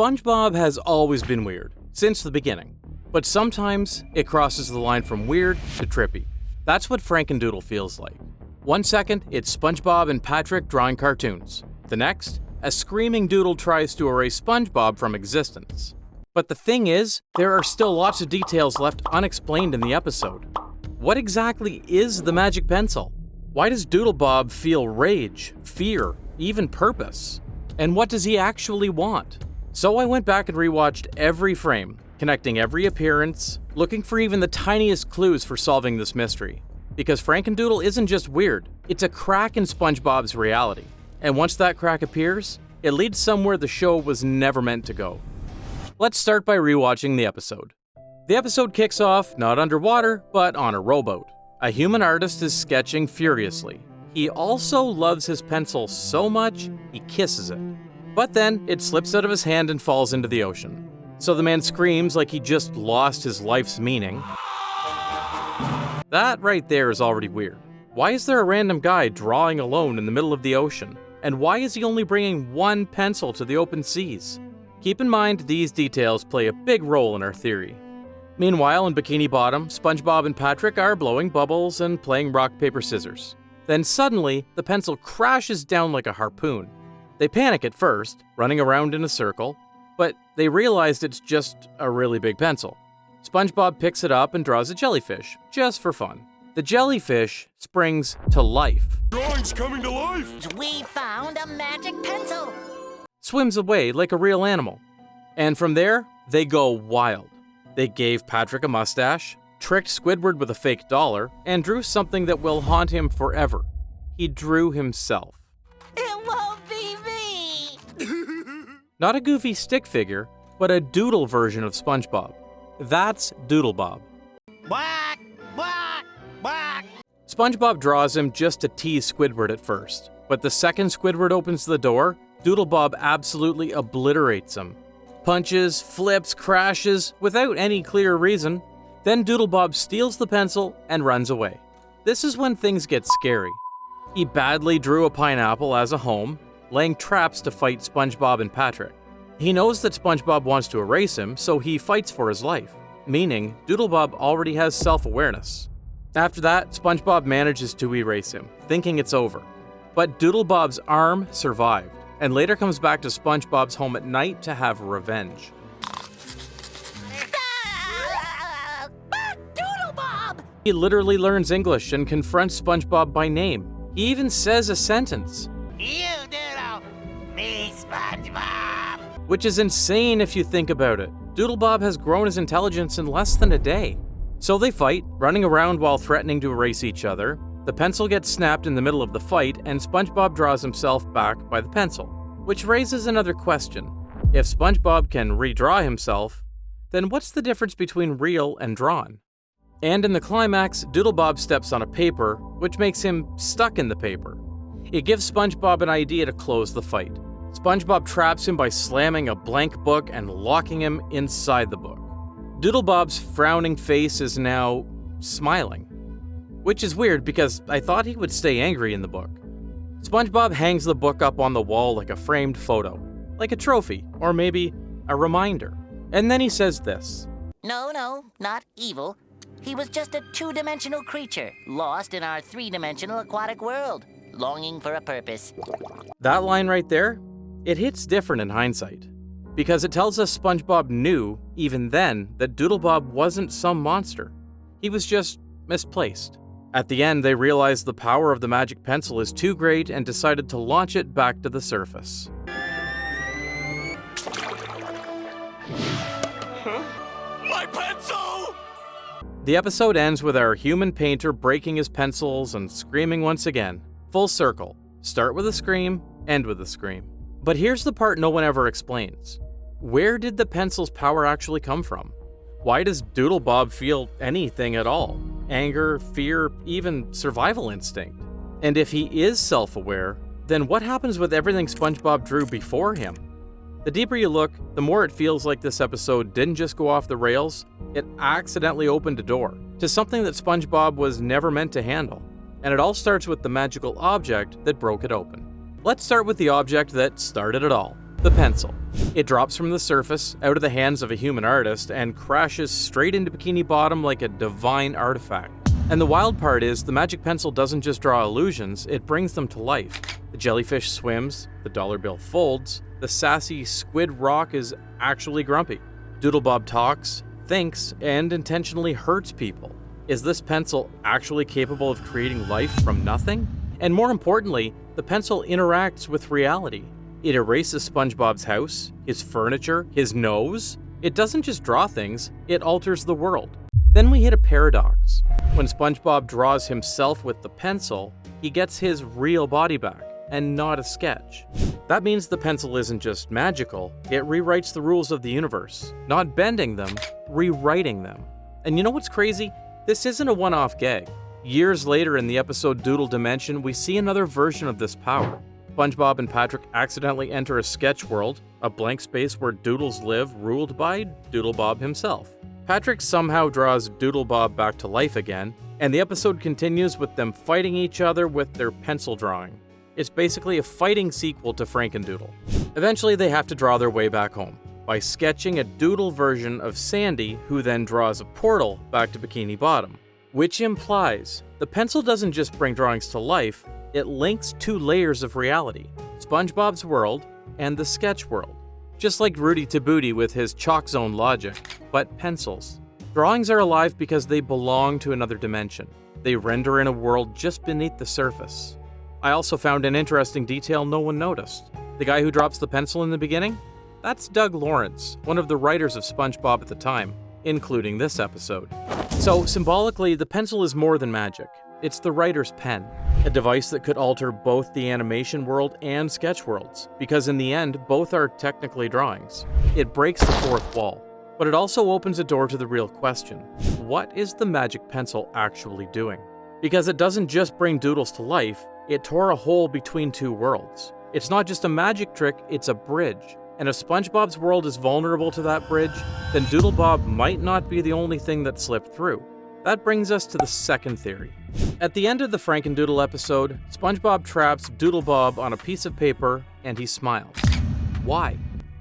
SpongeBob has always been weird, since the beginning. But sometimes, it crosses the line from weird to trippy. That's what Frankendoodle feels like. One second, it's SpongeBob and Patrick drawing cartoons. The next, a screaming doodle tries to erase SpongeBob from existence. But the thing is, there are still lots of details left unexplained in the episode. What exactly is the magic pencil? Why does DoodleBob feel rage, fear, even purpose? And what does he actually want? So I went back and rewatched every frame, connecting every appearance, looking for even the tiniest clues for solving this mystery. Because Frankendoodle isn't just weird, it's a crack in SpongeBob's reality. And once that crack appears, it leads somewhere the show was never meant to go. Let's start by rewatching the episode. The episode kicks off not underwater, but on a rowboat. A human artist is sketching furiously. He also loves his pencil so much, he kisses it. But then, it slips out of his hand and falls into the ocean. So the man screams like he just lost his life's meaning. That right there is already weird. Why is there a random guy drawing alone in the middle of the ocean? And why is he only bringing one pencil to the open seas? Keep in mind, these details play a big role in our theory. Meanwhile, in Bikini Bottom, SpongeBob and Patrick are blowing bubbles and playing rock, paper, scissors. Then suddenly, the pencil crashes down like a harpoon. They panic at first, running around in a circle, but they realized it's just a really big pencil. SpongeBob picks it up and draws a jellyfish, just for fun. The jellyfish springs to life. Drawing's coming to life! We found a magic pencil! Swims away like a real animal. And from there, they go wild. They gave Patrick a mustache, tricked Squidward with a fake dollar, and drew something that will haunt him forever. He drew himself. It won't be me! Not a goofy stick figure, but a doodle version of SpongeBob. That's DoodleBob. Quack! Quack! Quack! SpongeBob draws him just to tease Squidward at first, but the second Squidward opens the door, DoodleBob absolutely obliterates him. Punches, flips, crashes, without any clear reason. Then DoodleBob steals the pencil and runs away. This is when things get scary. He badly drew a pineapple as a home, laying traps to fight SpongeBob and Patrick. He knows that SpongeBob wants to erase him, so he fights for his life, meaning DoodleBob already has self-awareness. After that, SpongeBob manages to erase him, thinking it's over. But DoodleBob's arm survived, and later comes back to SpongeBob's home at night to have revenge. DoodleBob! He literally learns English and confronts SpongeBob by name. He even says a sentence. You Doodle! Me SpongeBob! Which is insane if you think about it. DoodleBob has grown his intelligence in less than a day. So they fight, running around while threatening to erase each other. The pencil gets snapped in the middle of the fight, and SpongeBob draws himself back by the pencil. Which raises another question. If SpongeBob can redraw himself, then what's the difference between real and drawn? And in the climax, DoodleBob steps on a paper, which makes him stuck in the paper. It gives SpongeBob an idea to close the fight. SpongeBob traps him by slamming a blank book and locking him inside the book. DoodleBob's frowning face is now smiling. Which is weird because I thought he would stay angry in the book. SpongeBob hangs the book up on the wall like a framed photo, like a trophy, or maybe a reminder. And then he says this. No, not evil. He was just a two-dimensional creature, lost in our three-dimensional aquatic world, longing for a purpose. That line right there, it hits different in hindsight. Because it tells us SpongeBob knew, even then, that DoodleBob wasn't some monster. He was just misplaced. At the end, they realized the power of the magic pencil is too great and decided to launch it back to the surface. Huh? My pencil! The episode ends with our human painter breaking his pencils and screaming once again. Full circle. Start with a scream, end with a scream. But here's the part no one ever explains. Where did the pencil's power actually come from? Why does DoodleBob feel anything at all? Anger, fear, even survival instinct? And if he is self-aware, then what happens with everything SpongeBob drew before him? The deeper you look, the more it feels like this episode didn't just go off the rails, it accidentally opened a door to something that SpongeBob was never meant to handle. And it all starts with the magical object that broke it open. Let's start with the object that started it all. The pencil. It drops from the surface, out of the hands of a human artist, and crashes straight into Bikini Bottom like a divine artifact. And the wild part is, the magic pencil doesn't just draw illusions, it brings them to life. The jellyfish swims, the dollar bill folds, the sassy squid rock is actually grumpy. DoodleBob talks, thinks, and intentionally hurts people. Is this pencil actually capable of creating life from nothing? And more importantly, the pencil interacts with reality. It erases SpongeBob's house, his furniture, his nose. It doesn't just draw things, it alters the world. Then we hit a paradox. When SpongeBob draws himself with the pencil, he gets his real body back, and not a sketch. That means the pencil isn't just magical, it rewrites the rules of the universe. Not bending them, rewriting them. And you know what's crazy? This isn't a one-off gag. Years later in the episode Doodle Dimension, we see another version of this power. SpongeBob and Patrick accidentally enter a sketch world, a blank space where doodles live, ruled by DoodleBob himself. Patrick somehow draws DoodleBob back to life again, and the episode continues with them fighting each other with their pencil drawing. It's basically a fighting sequel to Frankendoodle. Eventually they have to draw their way back home by sketching a doodle version of Sandy, who then draws a portal back to Bikini Bottom. Which implies the pencil doesn't just bring drawings to life, it links two layers of reality, SpongeBob's world and the sketch world. Just like Rudy Tabooty with his chalk zone logic, but pencils. Drawings are alive because they belong to another dimension. They render in a world just beneath the surface. I also found an interesting detail no one noticed. The guy who drops the pencil in the beginning? That's Doug Lawrence, one of the writers of SpongeBob at the time, including this episode. So, symbolically, the pencil is more than magic. It's the writer's pen, a device that could alter both the animation world and sketch worlds, because in the end, both are technically drawings. It breaks the fourth wall, but it also opens a door to the real question. What is the magic pencil actually doing? Because it doesn't just bring doodles to life, it tore a hole between two worlds. It's not just a magic trick, it's a bridge. And if SpongeBob's world is vulnerable to that bridge, then DoodleBob might not be the only thing that slipped through. That brings us to the second theory. At the end of the Frankendoodle episode, SpongeBob traps DoodleBob on a piece of paper and he smiles. Why?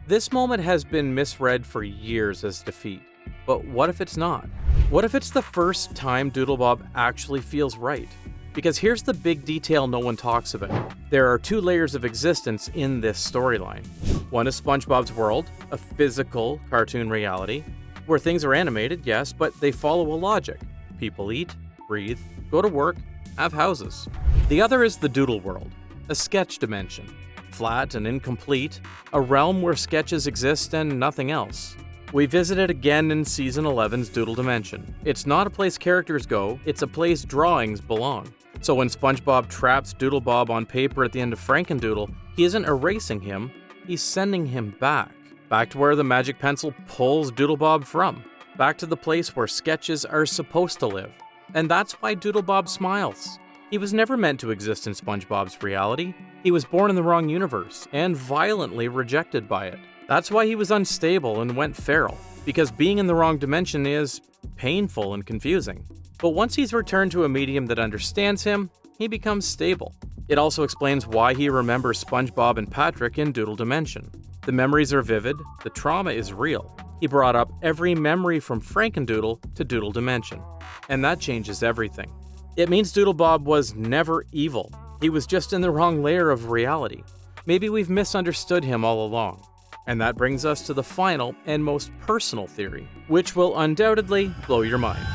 This moment has been misread for years as defeat. But what if it's not? What if it's the first time DoodleBob actually feels right? Because here's the big detail no one talks about. There are two layers of existence in this storyline. One is SpongeBob's world, a physical cartoon reality, where things are animated, yes, but they follow a logic. People eat, breathe, go to work, have houses. The other is the Doodle world, a sketch dimension, flat and incomplete, a realm where sketches exist and nothing else. We visit it again in Season 11's Doodle Dimension. It's not a place characters go, it's a place drawings belong. So when SpongeBob traps DoodleBob on paper at the end of Frankendoodle, he isn't erasing him, he's sending him back. Back to where the magic pencil pulls DoodleBob from. Back to the place where sketches are supposed to live. And that's why DoodleBob smiles. He was never meant to exist in SpongeBob's reality. He was born in the wrong universe, and violently rejected by it. That's why he was unstable and went feral, because being in the wrong dimension is painful and confusing. But once he's returned to a medium that understands him, he becomes stable. It also explains why he remembers SpongeBob and Patrick in Doodle Dimension. The memories are vivid, the trauma is real. He brought up every memory from Frankendoodle to Doodle Dimension. And that changes everything. It means DoodleBob was never evil. He was just in the wrong layer of reality. Maybe we've misunderstood him all along. And that brings us to the final and most personal theory, which will undoubtedly blow your mind.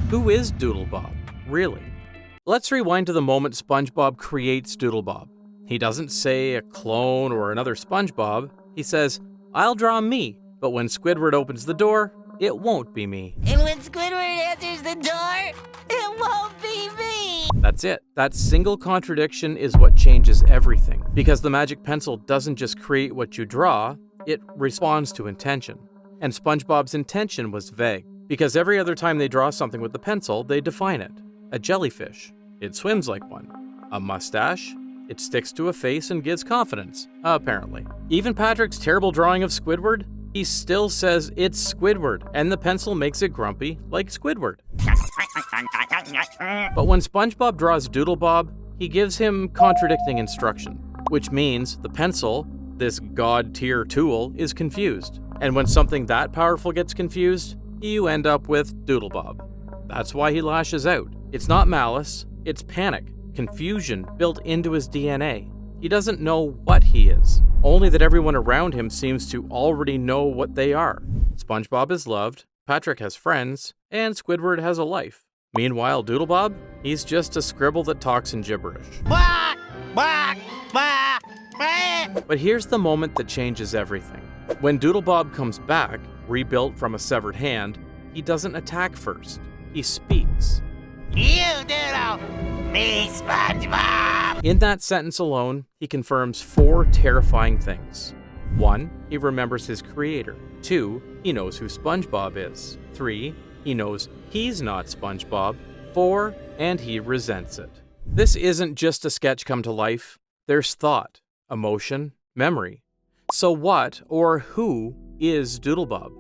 Who is DoodleBob, really? Let's rewind to the moment SpongeBob creates DoodleBob. He doesn't say a clone or another SpongeBob. He says, "I'll draw me," but when Squidward opens the door, it won't be me. And when Squidward answers the door, it won't be me! That's it. That single contradiction is what changes everything. Because the magic pencil doesn't just create what you draw, it responds to intention. And SpongeBob's intention was vague, because every other time they draw something with the pencil, they define it. A jellyfish. It swims like one. A mustache. It sticks to a face and gives confidence, apparently. Even Patrick's terrible drawing of Squidward, he still says it's Squidward, and the pencil makes it grumpy like Squidward. But when SpongeBob draws DoodleBob, he gives him contradicting instruction, which means the pencil, this god-tier tool, is confused. And when something that powerful gets confused, you end up with DoodleBob. That's why he lashes out. It's not malice, it's panic, confusion built into his DNA. He doesn't know what he is, only that everyone around him seems to already know what they are. SpongeBob is loved, Patrick has friends, and Squidward has a life. Meanwhile, DoodleBob, he's just a scribble that talks in gibberish. Quack, quack, quack, quack. But here's the moment that changes everything. When DoodleBob comes back, rebuilt from a severed hand, he doesn't attack first. He speaks. You Doodle, me SpongeBob. In that sentence alone, he confirms 4 terrifying things. 1, he remembers his creator. 2, he knows who SpongeBob is. 3, he knows he's not SpongeBob. 4, and he resents it. This isn't just a sketch come to life. There's thought, emotion, memory. So what, or who, is DoodleBob?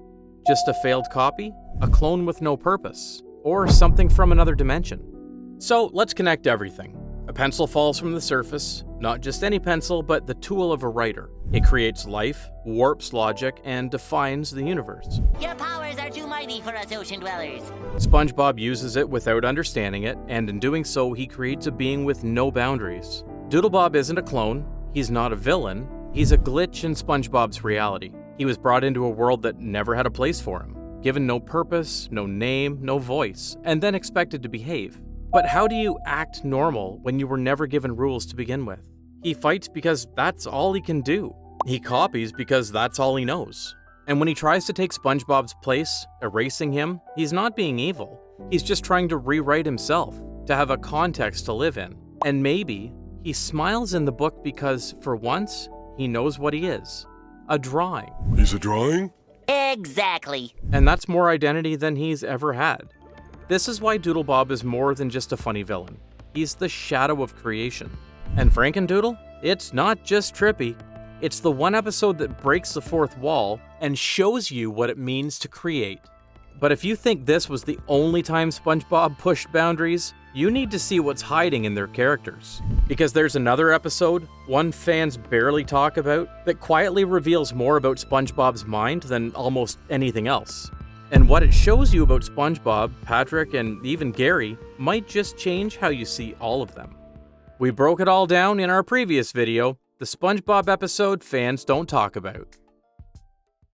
Just a failed copy? A clone with no purpose? Or something from another dimension? So let's connect everything. A pencil falls from the surface, not just any pencil, but the tool of a writer. It creates life, warps logic, and defines the universe. Your powers are too mighty for us ocean dwellers. SpongeBob uses it without understanding it, and in doing so, he creates a being with no boundaries. DoodleBob isn't a clone, he's not a villain, he's a glitch in SpongeBob's reality. He was brought into a world that never had a place for him, given no purpose, no name, no voice, and then expected to behave. But how do you act normal when you were never given rules to begin with? He fights because that's all he can do. He copies because that's all he knows. And when he tries to take SpongeBob's place, erasing him, he's not being evil. He's just trying to rewrite himself, to have a context to live in. And maybe he smiles in the book because, for once, he knows what he is. A drawing. He's a drawing? Exactly. And that's more identity than he's ever had. This is why DoodleBob is more than just a funny villain. He's the shadow of creation. And Frankendoodle? It's not just trippy. It's the one episode that breaks the fourth wall and shows you what it means to create. But if you think this was the only time SpongeBob pushed boundaries, you need to see what's hiding in their characters. Because there's another episode, one fans barely talk about, that quietly reveals more about SpongeBob's mind than almost anything else. And what it shows you about SpongeBob, Patrick, and even Gary might just change how you see all of them. We broke it all down in our previous video, the SpongeBob episode fans don't talk about.